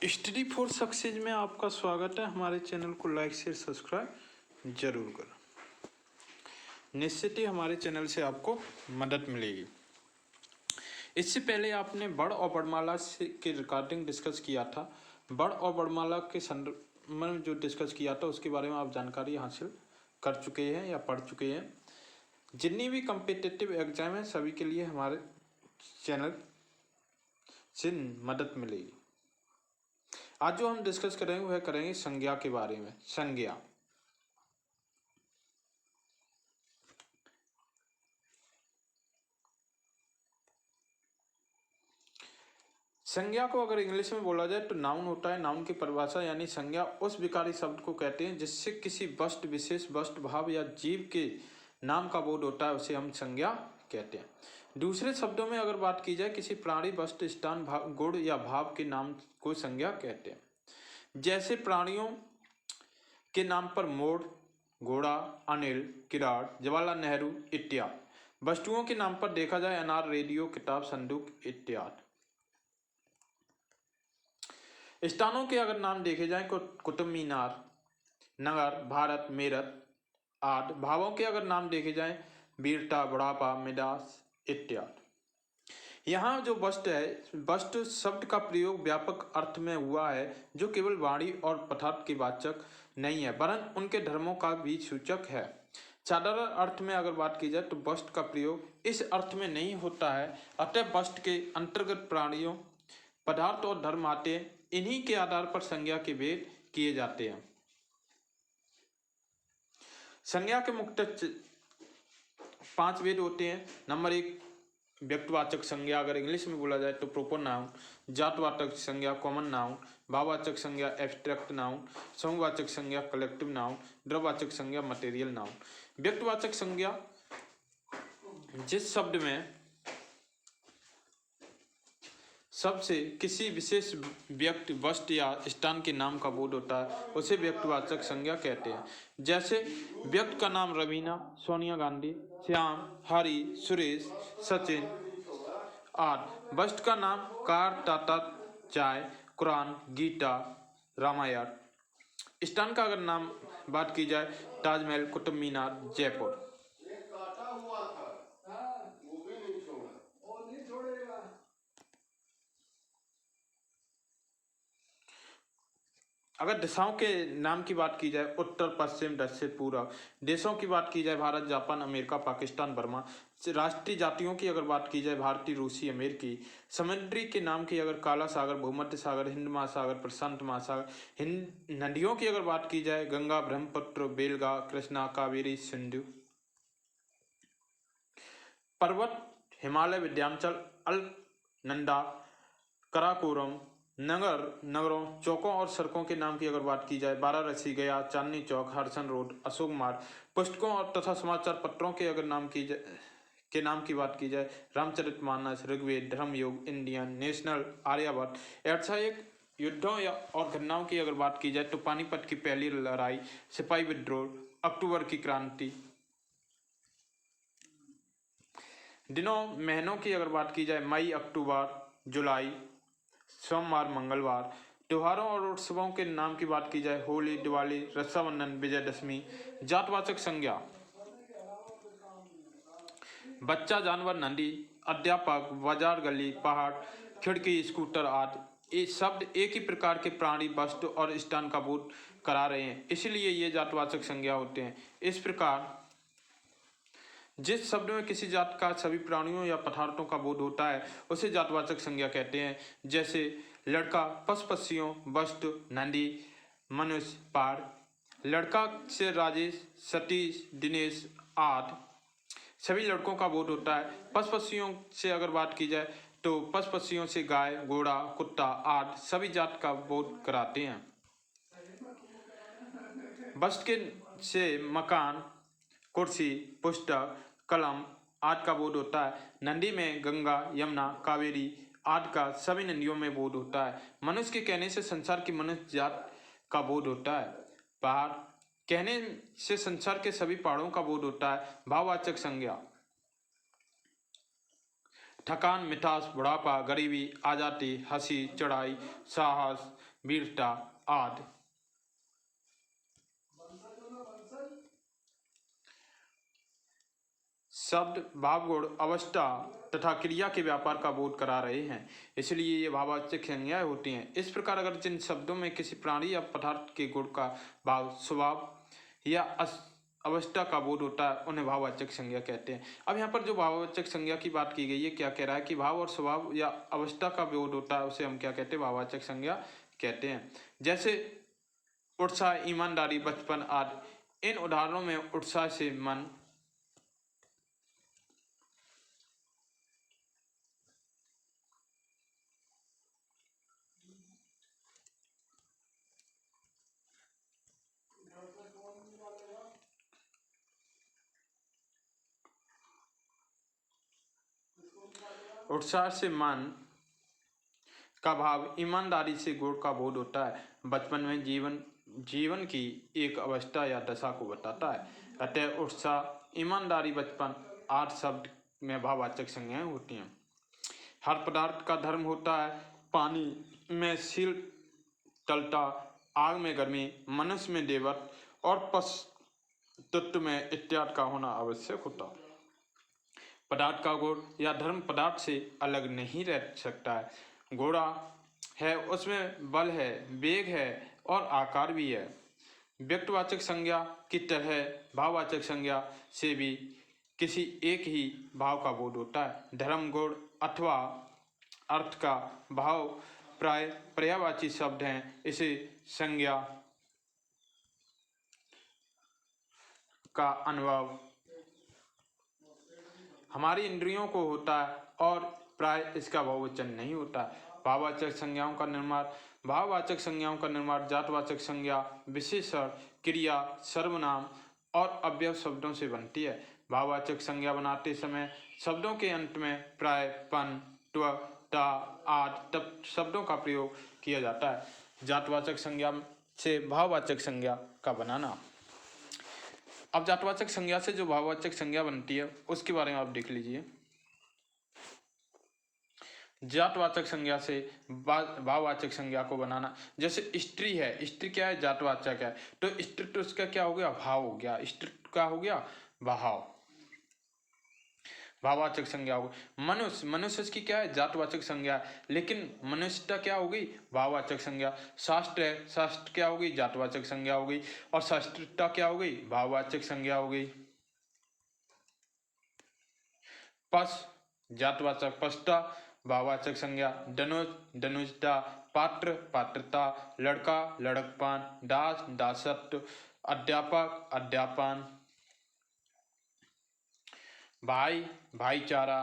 Study for success में आपका स्वागत है। हमारे चैनल को लाइक शेयर सब्सक्राइब जरूर करें। निश्चित ही हमारे चैनल से आपको मदद मिलेगी। इससे पहले आपने बड़ और बड़माला से के रिगार्डिंग डिस्कस किया था। बड़ और बड़माला के संदर्भ में जो डिस्कस किया था उसके बारे में आप जानकारी हासिल कर चुके हैं या पढ़ चुके हैं। जितनी भी कम्पिटिटिव एग्जाम है सभी के लिए हमारे चैनल से मदद मिलेगी। आज जो हम डिस्कस करेंगे वह करेंगे संज्ञा के बारे में। संज्ञा संज्ञा को अगर इंग्लिश में बोला जाए तो नाउन होता है। नाउन की परिभाषा यानी संज्ञा उस विकारी शब्द को कहते हैं जिससे किसी वस्तु विशेष, वस्तु, भाव या जीव के नाम का बोध होता है, उसे हम संज्ञा कहते हैं। दूसरे शब्दों में अगर बात की जाए किसी प्राणी, वस्तु, स्थान, गुण या भाव के नाम को संज्ञा कहते हैं। जैसे प्राणियों के नाम पर मोर, घोड़ा, अनिल, किराट, जवाहरलाल नेहरू इत्यादि। वस्तुओं के नाम पर देखा जाए अनार, रेडियो, किताब, संदूक इत्यादि। स्थानों के अगर नाम देखे जाए तो कुतुब मीनार, नगर, भारत, मेरठ आदि। भावों के अगर नाम देखे जाए वीरता, बुढ़ापा, मिजाज इत्यादि। यहाँ जो वस्तु है, वस्तु शब्द का प्रयोग व्यापक अर्थ में हुआ है जो केवल वाणी और पदार्थ के वाचक नहीं है वरन उनके धर्मों का भी सूचक है। साधारण अर्थ में अगर बात की जाए तो वस्तु का प्रयोग इस अर्थ में नहीं होता है। अतः वस्तु के अंतर्गत प्राणियों, पदार्थ और धर्म आते हैं। इन्हीं के आधार पर संज्ञा के भेद किए जाते हैं। संज्ञा के मुख्य 5 भेद होते हैं। नंबर 1 व्यक्तिवाचक संज्ञा अगर इंग्लिश में बोला जाए तो प्रोपर नाउन। जातवाचक संज्ञा कॉमन नाउन। भाववाचक संज्ञा एब्स्ट्रैक्ट नाउन। समूहवाचक संज्ञा कलेक्टिव नाउन। द्रव्यवाचक संज्ञा मटेरियल नाउन। व्यक्तिवाचक संज्ञा जिस शब्द में सबसे किसी विशेष व्यक्ति, वस्तु या स्थान के नाम का बोध होता है उसे व्यक्तिवाचक संज्ञा कहते हैं। जैसे व्यक्ति का नाम रवीना, सोनिया गांधी, श्याम, हरि, सुरेश, सचिन आदि। वस्तु का नाम कार, टाटा, चाय, कुरान, गीता, रामायण। स्थान का अगर नाम बात की जाए ताजमहल, कुतुब मीनार, जयपुर। अगर दिशाओं के नाम की बात की जाए उत्तर, पश्चिम, दक्षिण, पूर्व। देशों की बात की जाए Bharat, Japan, America, Pakistan, Burma. राष्ट्रीय जातियों की अगर बात की जाए भारतीय, रूसी, अमेरिकी। समुद्री के नाम की अगर काला सागर, भूमध्य सागर, हिंद महासागर, प्रशांत महासागर। नदियों की अगर बात की जाए गंगा, ब्रह्मपुत्र, बेलगा, कृष्णा, कावेरी, सिंधु। पर्वत हिमालय, विंध्याचल, अलकनंदा, काराकोरम। नगरों, चौकों और सड़कों के नाम की अगर बात की जाए वाराणसी, गया, चांदनी चौक, हडसन रोड, अशोक मार्ग। पुस्तकों और तथा समाचार पत्रों के अगर नाम की बात की जाए रामचरितमानस, ऋग्वेद, धर्मयुग, इंडियन, नेशनल, आर्यावर्त। ऐसा एक युद्धों या और घटनाओं की अगर बात की जाए तो पानीपत की पहली लड़ाई, सिपाही विद्रोह, अक्टूबर की क्रांति। दिनों, महीनों की अगर बात की जाए मई, अक्टूबर, जुलाई, सोमवार, मंगलवार। त्योहारों और उत्सवों के नाम की बात की जाए होली, दिवाली, रक्षाबंधन, विजयदशमी। जातवाचक संज्ञा बच्चा, जानवर, नदी, अध्यापक, बाजार, गली, पहाड़, खिड़की, स्कूटर आदि। ये शब्द एक ही प्रकार के प्राणी, वस्तु और स्थान का बोध करा रहे हैं, इसलिए ये जातवाचक संज्ञा होते हैं। इस प्रकार जिस शब्द में किसी जात का सभी प्राणियों या पदार्थों का बोध होता है उसे जातवाचक संज्ञा कहते हैं। जैसे लड़का, पशु पक्षियों, वस्तु, नदी, मनुष्य, पहाड़। लड़का से राजेश, सतीश, दिनेश आदि सभी लड़कों का बोध होता है। पशु पक्षियों से अगर बात की जाए तो पशु पक्षियों से गाय, घोड़ा, कुत्ता आदि सभी जात का बोध कराते हैं। वस्तु के से मकान, कुर्सी, पुस्तक, कलम आदि का बोध होता है। नदी में गंगा, यमुना, कावेरी आदि का सभी नदियों में बोध होता है। मनुष्य के कहने से संसार की मनुष्य जात का बोध होता है। पहाड़ कहने से संसार के सभी पहाड़ों का बोध होता है। भाववाचक संज्ञा थकान, मिठास, बुढ़ापा, गरीबी, आजादी, हंसी, चढ़ाई, साहस, वीरता आदि। शब्द भाव गुण अवस्था तथा क्रिया के व्यापार का बोध करा रहे हैं, इसलिए ये भाववाचक संज्ञाएं होती हैं। इस प्रकार अगर जिन शब्दों में किसी प्राणी या पदार्थ के गुण का भाव स्वभाव या अवस्था का बोध होता है उन्हें भाववाचक संज्ञा कहते हैं। अब यहाँ पर जो भाववाचक संज्ञा की बात की गई है, क्या कह रहा है कि भाव और स्वभाव या अवस्था का बोध होता है, उसे हम क्या कहते हैं, भाववाचक संज्ञा कहते हैं। जैसे उत्साह, ईमानदारी, बचपन आदि। इन उदाहरणों में उत्साह से मन, उत्साह से मन का भाव, ईमानदारी से गुण का बोध होता है। बचपन में जीवन की एक अवस्था या दशा को बताता है। अतः उत्साह, ईमानदारी, बचपन आदि शब्द में भाववाचक संज्ञाएं होती हैं। हर पदार्थ का धर्म होता है। पानी में शीतलता, आग में गर्मी, मनुष्य में देवत्व और पशु तत्व में इत्यादि का होना आवश्यक होता है। पदार्थ का गुण या धर्म पदार्थ से अलग नहीं रह सकता है। घोड़ा है, उसमें बल है, वेग है और आकार भी है। व्यक्तिवाचक संज्ञा की तरह भाववाचक संज्ञा से भी किसी एक ही भाव का बोध होता है। धर्म, गुण अथवा अर्थ का भाव प्राय पर्यायवाची शब्द हैं। इसे संज्ञा का अनुभव हमारी इंद्रियों को होता है और प्राय इसका बहुवचन नहीं होता। भाववाचक संज्ञाओं का निर्माण जातवाचक संज्ञा, विशेषण, क्रिया, सर्वनाम और अव्यय शब्दों से बनती है। भाववाचक संज्ञा बनाते समय शब्दों के अंत में प्राय पन, त्व, ता आदि शब्दों का प्रयोग किया जाता है। जातवाचक संज्ञा से भाववाचक संज्ञा का बनाना। अब जातवाचक संज्ञा से जो भाववाचक संज्ञा बनती है उसके बारे में आप देख लीजिए। जातवाचक संज्ञा से भाववाचक संज्ञा को बनाना, जैसे स्त्री है, स्त्री क्या है, जातवाचक है, तो स्त्री तो उसका क्या हो गया, भाव हो गया, स्त्री का हो गया भाव, भाववाचक संज्ञा हो गई। मनुष्य, मनुष्य की क्या है, जातवाचक संज्ञा, लेकिन मनुष्यता क्या हो गई, भाववाचक संज्ञा। शास्त्र है, शास्त्र क्या हो गई, जातवाचक संज्ञा हो गई, और शास्त्रता क्या हो गई, भाववाचक संज्ञा हो गई। पश, जातवाचक, पशुता भाववाचक संज्ञा। धनुष, धनुषता, पात्र, पात्रता, लड़का, लड़कपन, दास, दासत्व, अध्यापक, अध्यापन। भाई, भाईचारा,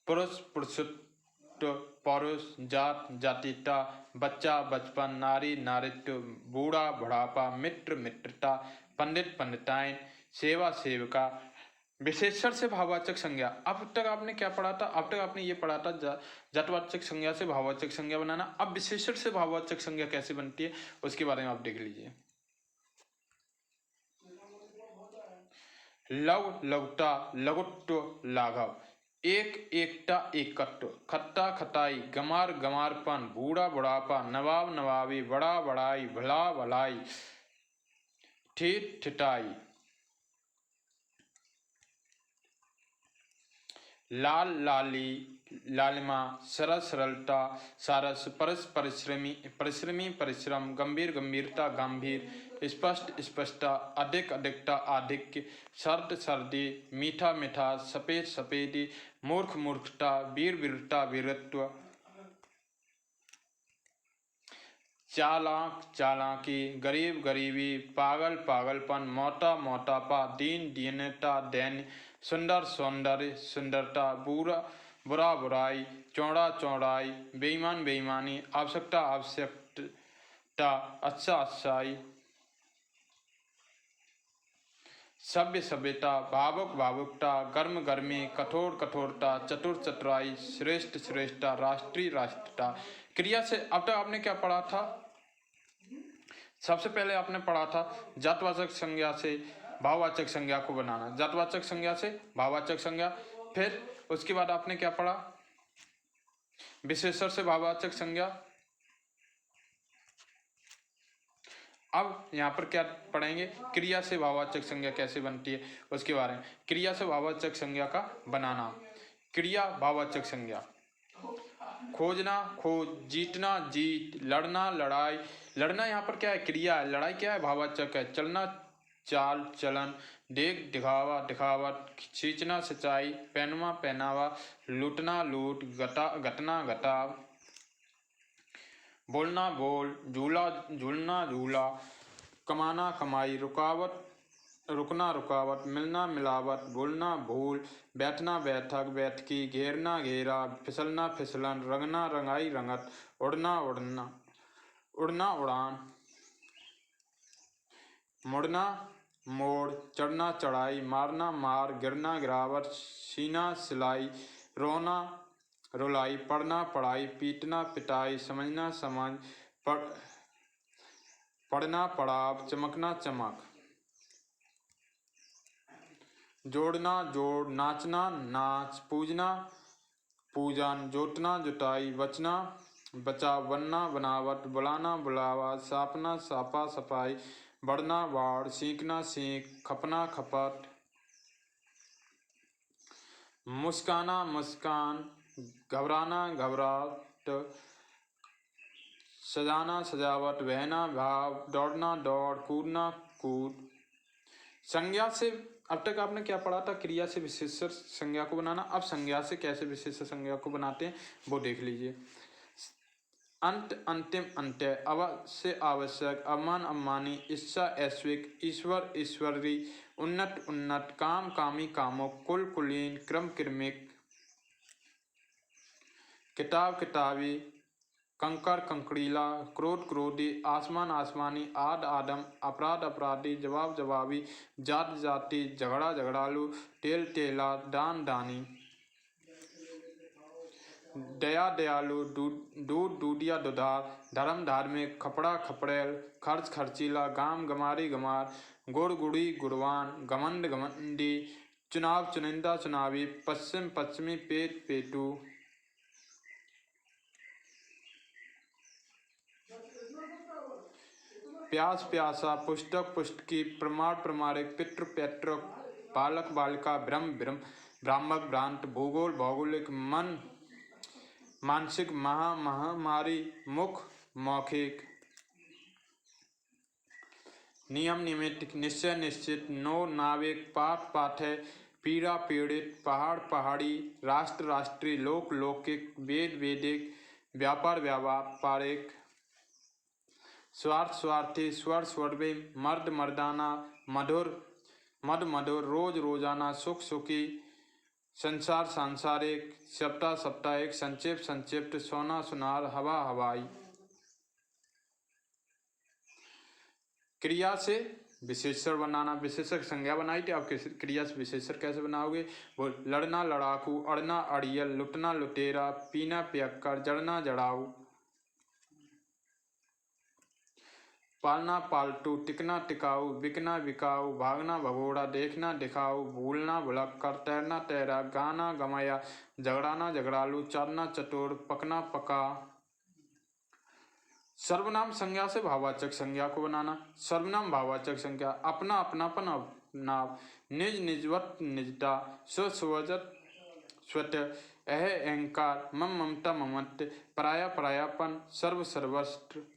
पुरुष, पुरुषत्व, पौरुष, जात, जातीयता, बच्चा, बचपन, नारी, नारीत्व, बूढ़ा, बुढ़ापा, मित्र, मित्रता, पंडित, पंडिताइन, सेवा, सेविका। विशेषण से भाववाचक संज्ञा। अब तक आपने क्या पढ़ा था, अब तक आपने ये पढ़ा था जातवाचक संज्ञा से भाववाचक संज्ञा बनाना। अब विशेषण से भाववाचक संज्ञा कैसे बनती है उसके बारे में आप देख लीजिए। लव, लघुता, लघुत्व, लाघव। एक, एकता, एकत्व, खट्टा, खटाई, गमार, गमारपन, बूढ़ा, बुढ़ापा, नवाब, नवाबी, बड़ा, बड़ाई, भला, भलाई, ठेठ, ठिठाई। लाल, लाली, लालिमा, सरल, सरलता, सारस, परस, परिश्रमी, परिश्रमी, परिश्रम, गंभीर, गंभीरता, गंभीर, स्पष्ट, स्पष्टता, अधिक, अधिकता, आधिक्य, सर्द, सर्दी, मीठा, मिठा, सफेद, सफेदी, मूर्ख, मूर्खता, वीर, वीरता, वीरत्व। चालाक, चालाकी, गरीब, गरीबी, पागल, पागलपन, मोटा, मोटापा, दीन, दीनता, दैन्य, सुंदर, सौंदर्य, सुंदरता, बुरा, बुरा, बुराई, चौड़ा, चौड़ाई, बेईमान, बेईमानी, आवश्यकता, आवश्यकता, अच्छा, अच्छाई, सभ्य, सभ्यता, भावुक, भावुकता, गर्म, गर्मी, कठोर, कठोरता, चतुर, चतुराई, श्रेष्ठ, श्रेष्ठता, राष्ट्रीय, राष्ट्रता। क्रिया से अब तक आपने क्या पढ़ा था, सबसे पहले आपने पढ़ा था जातवाचक संज्ञा से भाववाचक संज्ञा को बनाना, जातवाचक संज्ञा से भाववाचक संज्ञा। फिर उसके बाद आपने क्या पढ़ा, विशेषण से भाववाचक संज्ञा, अब यहाँ पर क्या पढ़ेंगे, क्रिया से भाववाचक संज्ञा कैसे बनती है उसके बारे में। क्रिया से भाववाचक संज्ञा का बनाना। क्रिया भाववाचक संज्ञा। खोजना खोज, जीतना जीत, लड़ना लड़ाई। लड़ना यहाँ पर क्या है, क्रिया है। लड़ाई क्या है, भाववाचक है। चलना चाल चलन, देख दिखावा दिखावट, खींचना सच्चाई, पहनवा पहनावा, लूटना लूट, घटना घटाव, बोलना बोल, झूला झूलना झूला, कमाना कमाई, रुकावट रुकना रुकावट, मिलना मिलावट, भूलना भूल, बैठना बैठक बैठकी, घेरना घेरा, फिसलना फिसलन, रंगना रंगाई रंगत, उड़ना उड़ना उड़ना उड़ान, मुड़ना मोड़, चढ़ना चढ़ाई, मारना मार, गिरना गिरावट, सीना सिलाई, रोना रुलाई, पढ़ना पढ़ाई, पीटना पिटाई, समझना समझ, पढ़ना पड़ाव, चमकना चमक, जोड़ना जोड़, नाचना नाच, पूजना पूजन, जोतना जुटाई, बचना बचाव, बनना बनावट, बुलाना बुलावा, सापना सापा सफाई, बढ़ना बाढ़, सीखना सीख, खपना खपट, मुस्काना मुस्कान, घबराना घबराहट, सजाना सजावट, बहना भाव, दौड़ना दौड़, कूदना कूद। संज्ञा से अब तक आपने क्या पढ़ा था, क्रिया से विशेषण संज्ञा को बनाना। अब संज्ञा से कैसे विशेषण संज्ञा को बनाते हैं वो देख लीजिए। अंत अंतिम अंत्य, अवश्य आवश्यक, अवमान अवमानी, इच्छा ऐश्विक, ईश्वर ईश्वरी, उन्नत उन्नत, काम कामी कामुक, कुल कुलीन, क्रम क्रमिक, किताब किताबी, कंकर कंकड़ीला, क्रोध क्रोधी, आसमान आसमानी, आद आदम, अपराध अपराधी, जवाब जवाबी, जात जाति, झगड़ा झगड़ालू, तेल तेला, दान दानी, दया दयालु, दूध दूधिया दुधार, धर्म धार्मिक, खपड़ा खपड़ेल, खर्च खर्चीला, गाम गमारी गमार, गुड़ गुड़ी गुड़वान, घमंड घमंडी, चुनाव चुनिंदा चुनावी, पश्चिम पश्चिमी, पेट पेटू, प्यास प्यासा, पुस्तक पुस्तकी, प्रमाण प्रमाणिक, पितृ पैतृक, बालक बालिका, ब्रह्म ब्रह्म, ब्राह्मक भ्रांत, भूगोल भौगोलिक, मन मानसिक, महामारी, मुख मौखिक, नियम निमित्त, निश्चय निश्चित, नो नाविक, पाठ पाठय, पीड़ा पीड़ित, पहाड़ पहाड़ी, राष्ट्र राष्ट्रीय, लोक लौकिक, वेद वेदिक, व्यापार व्यापारिक, स्वार्थ स्वार्थी, स्वर स्वर्वी, मर्द मर्दाना, मधुर मद मधुर, रोज रोजाना, सुख सुखी, संसार सांसारिक, सप्ताह साप्ताहिक, संक्षिप्त संक्षिप्त, सोना सुनार, हवा हवाई। क्रिया से विशेषण बनाना, विशेषक संज्ञा बनाई थी, आप क्रिया से विशेषण कैसे बनाओगे, वो लड़ना लड़ाकू, अड़ना अड़ियल, लुटना लुटेरा, पीना पियक्कर, जड़ना जड़ाऊ, पालना पालतू, टिकना टिकाऊ, बिकना बिकाऊ, भागना भगोड़ा, देखना दिखाऊ, भूलना भुलक्कर, तैरना तैरा, गाना गमाया, झगड़ाना झगड़ालू, चरना चतुर, पकना पका। सर्वनाम संज्ञा से भाववाचक संज्ञा को बनाना। सर्वनाम भाववाचक संज्ञा, अपना अपनापन अपनाव, निज निजवत निजता, स्व स्वजत स्वत, अह अहंकार, मम ममता ममत्व, पराया परायापन, सर्व सर्वस्त्र,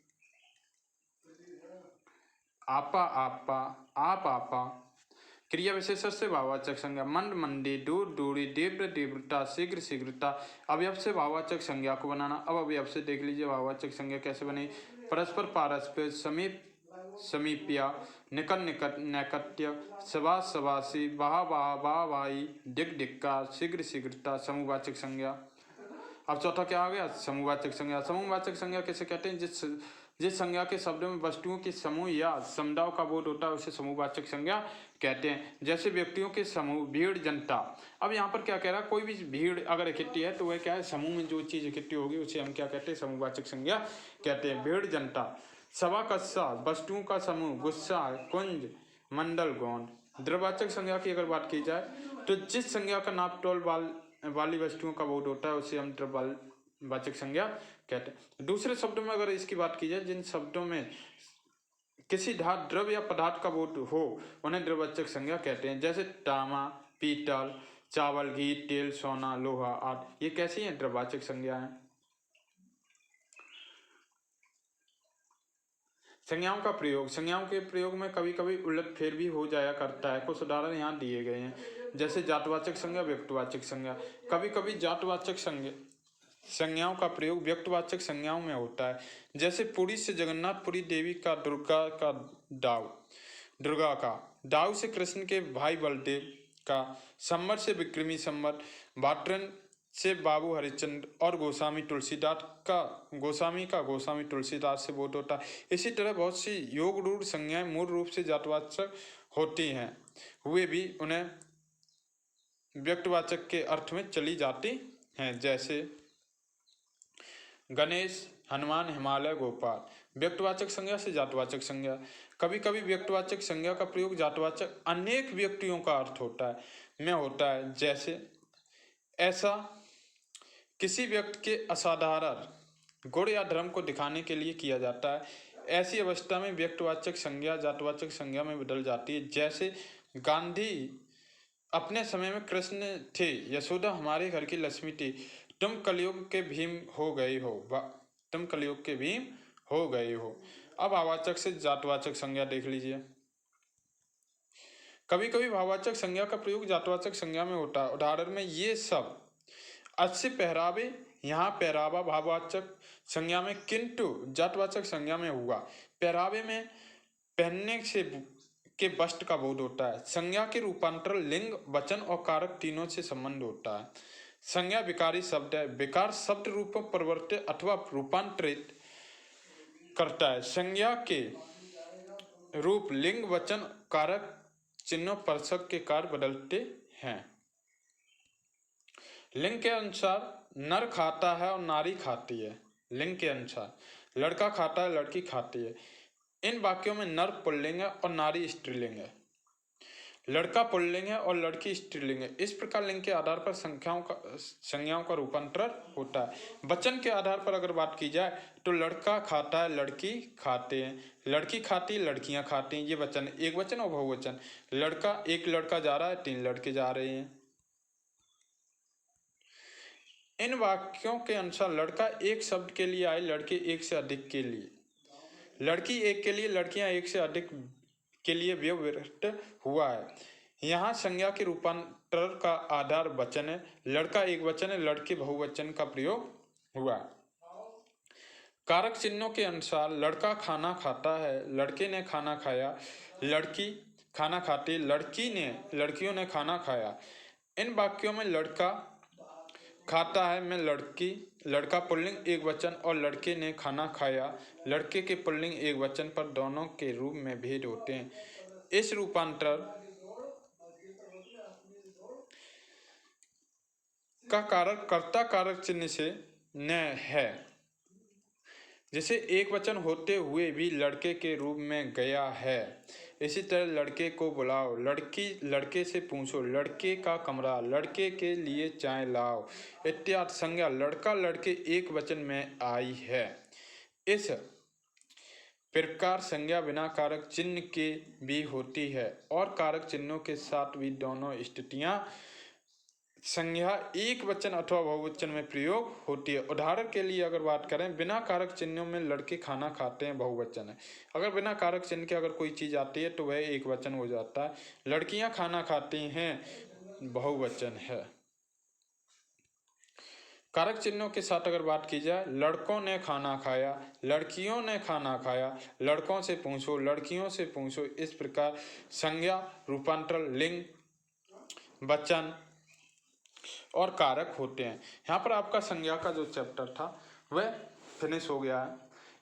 आपा आपा, आप आपा। क्रिया विशेषण से भाववाचक संज्ञा, मंद मंदी, दूर दूरी, तीव्र तीव्रता, शीघ्र शीघ्रता। अवयव से भाववाचक संज्ञा को बनाना। अब अवयव से देख लीजिए भाववाचक संज्ञा कैसे बनी। परस्पर पारस्पर, समीप समीप्या, निकट निकट नैकट्य, सबास सबासी, वाह वाह वाह वाही, दिक दिक्कार, शीघ्र शीघ्रता, समूहवाचक संज्ञा। अब चौथा क्या आ गया, समूहवाचक संज्ञा। समूहवाचक संज्ञा कैसे कहते हैं, जिस संज्ञा के शब्दों में वस्तुओं के समूह या समुदाय का बोध होता है उसे समूहवाचक संज्ञा कहते हैं। जैसे व्यक्तियों के समूह, भीड़, जनता। अब यहाँ पर क्या कह रहा है, कोई भी भीड़ अगर इकट्ठी है तो वह क्या है, समूह में जो चीज इकट्ठी होगी उसे हम क्या कहते हैं, समूहवाचक संज्ञा कहते हैं। भीड़, जनता। सभा, कस्सा, वस्तुओं का समूह, गुस्सा, कुंज, मंडल, गौंड। द्रवाचक संज्ञा की अगर बात की जाए तो जिस संज्ञा का नाप तोल वाली वस्तुओं का बोध होता है उसे हम द्रव्यवाचक संज्ञा कहते हैं। दूसरे शब्दों में अगर इसकी बात की जाए, जिन शब्दों में किसी धातु द्रव्य या पदार्थ का बोध हो उन्हें द्रववाचक संज्ञा कहते हैं। जैसे तांबा, पीतल, चावल, घी, तेल, सोना, लोहा आदि। ये कैसी हैं? द्रववाचक संज्ञा है। संज्ञाओं का प्रयोग। संज्ञाओं के प्रयोग में कभी कभी उलटफेर भी हो जाया करता है। कुछ उदाहरण यहाँ दिए गए हैं। जैसे जातवाचक संज्ञा, व्यक्तिवाचक संज्ञा। कभी कभी जातवाचक संज्ञाओं का प्रयोग व्यक्तिवाचक संज्ञाओं में होता है। जैसे पुरी से जगन्नाथपुरी देवी का दुर्गा का दाऊ से कृष्ण के भाई बलदेव का, संबर से विक्रमी संबर, भाट्रन से बाबू हरिश्चंद्र और गोस्वामी तुलसीदास से बोध होता है। इसी तरह बहुत सी योग रूढ़ संज्ञाएं मूल रूप से जातवाचक होती हैं, हुए भी उन्हें व्यक्तिवाचक के अर्थ में चली जाती हैं। जैसे गणेश, हनुमान, हिमालय, गोपाल। व्यक्तिवाचक संज्ञा से जातवाचक संज्ञा। कभी कभी व्यक्तिवाचक संज्ञा का प्रयोग जातवाचक अनेक व्यक्तियों का अर्थ होता है। जैसे ऐसा किसी व्यक्ति के असाधारण गुण या धर्म को दिखाने के लिए किया जाता है। ऐसी अवस्था में व्यक्तिवाचक संज्ञा जातवाचक संज्ञा में बदल जाती है। जैसे गांधी अपने समय में कृष्ण थे, यशोदा हमारे घर की लक्ष्मी थी, तुम कलयुग के भीम हो गए हो। अब भाववाचक से जातवाचक संज्ञा देख लीजिए। कभी कभी भाववाचक संज्ञा का प्रयोग जातवाचक संज्ञा में होता है। उदाहरण में ये सब अच्छे पहरावे, यहाँ पहरावा भाववाचक संज्ञा में किंतु जातवाचक संज्ञा में हुआ। पहरावे में पहनने से के वस्त्र का बोध होता है। संज्ञा के रूपांतर लिंग, वचन और कारक तीनों से संबंध होता है। संज्ञा विकारी शब्द है। विकार शब्द रूप में परिवर्तित अथवा रूपांतरित करता है। संज्ञा के रूप लिंग, वचन, कारक चिन्हों परसक के कार्य बदलते हैं। लिंग के अनुसार नर खाता है और नारी खाती है। लिंग के अनुसार लड़का खाता है, लड़की खाती है। इन वाक्यों में नर पुल्लिंग है और नारी स्त्रीलिंग है। लड़का पुल्लिंग है और लड़की स्त्रीलिंग है। इस प्रकार लिंग के आधार पर संज्ञाओं का रूपांतरण होता है। वचन के आधार पर अगर बात की जाए तो लड़का खाता है, लड़की खाते हैं, लड़की खाती है, लड़कियां खाती हैं। ये वचन, एक वचन और बहुवचन। एक लड़का जा रहा है, 3 लड़के जा रहे हैं। इन वाक्यों के अनुसार लड़का एक शब्द के लिए आए, लड़के एक से अधिक के लिए, लड़की एक के लिए, लड़कियां एक से अधिक के लिए व्यवहित हुआ है। यहाँ संज्ञा के रूपांतर का आधार वचन है। लड़का एक वचन है, लड़के बहुवचन का प्रयोग हुआ। कारक चिन्हों के अनुसार लड़का खाना खाता है, लड़के ने खाना खाया, लड़की खाना खाती, लड़कियों ने खाना खाया। इन वाक्यों में लड़का खाता है में लड़का पुल्लिंग एक वचन और लड़के ने खाना खाया लड़के के पुल्लिंग एक वचन पर दोनों के रूप में भेद होते हैं। इस रूपांतर का कारक कर्ता कारक चिन्ह से न है। जैसे एक वचन होते हुए भी लड़के के रूप में गया है। इसी तरह लड़के को बुलाओ, लड़की लड़के से पूछो, लड़के का कमरा, लड़के के लिए चाय लाओ इत्यादि संज्ञा लड़का लड़के एक वचन में आई है। इस प्रकार संज्ञा बिना कारक चिन्ह के भी होती है और कारक चिन्हों के साथ भी दोनों स्थितियां संज्ञा एक वचन अथवा बहुवचन में प्रयोग होती है। उदाहरण के लिए अगर बात करें, बिना कारक चिन्हों में लड़के खाना खाते हैं बहुवचन है। अगर बिना कारक चिन्ह के अगर कोई चीज आती है तो वह एक वचन हो जाता है। लड़कियां खाना खाती हैं बहुवचन है। कारक चिन्हों के साथ अगर बात की जाए, लड़कों ने खाना खाया, लड़कियों ने खाना खाया, लड़कों से पूछो, लड़कियों से पूछो। इस प्रकार संज्ञा रूपांतर लिंग, वचन और कारक होते हैं। यहाँ पर आपका संज्ञा का जो चैप्टर था वह फिनिश हो गया है।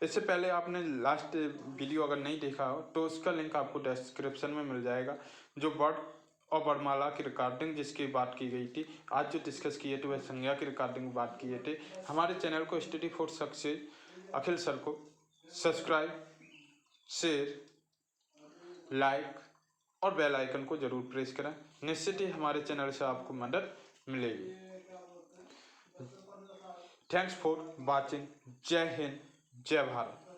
इससे पहले आपने लास्ट वीडियो अगर नहीं देखा हो तो उसका लिंक आपको डिस्क्रिप्शन में मिल जाएगा, जो वर्ड और वर्णमाला की रिकॉर्डिंग जिसकी बात की गई थी। आज जो डिस्कस किए थे वह संज्ञा की रिकॉर्डिंग बात किए थे। हमारे चैनल को study for success Akhil sir को सब्सक्राइब, शेयर, लाइक और बेल आइकन को जरूर प्रेस करें। निश्चित ही हमारे चैनल से आपको मदद मिलेगी। Thanks for watching. जय हिंद, जय भारत।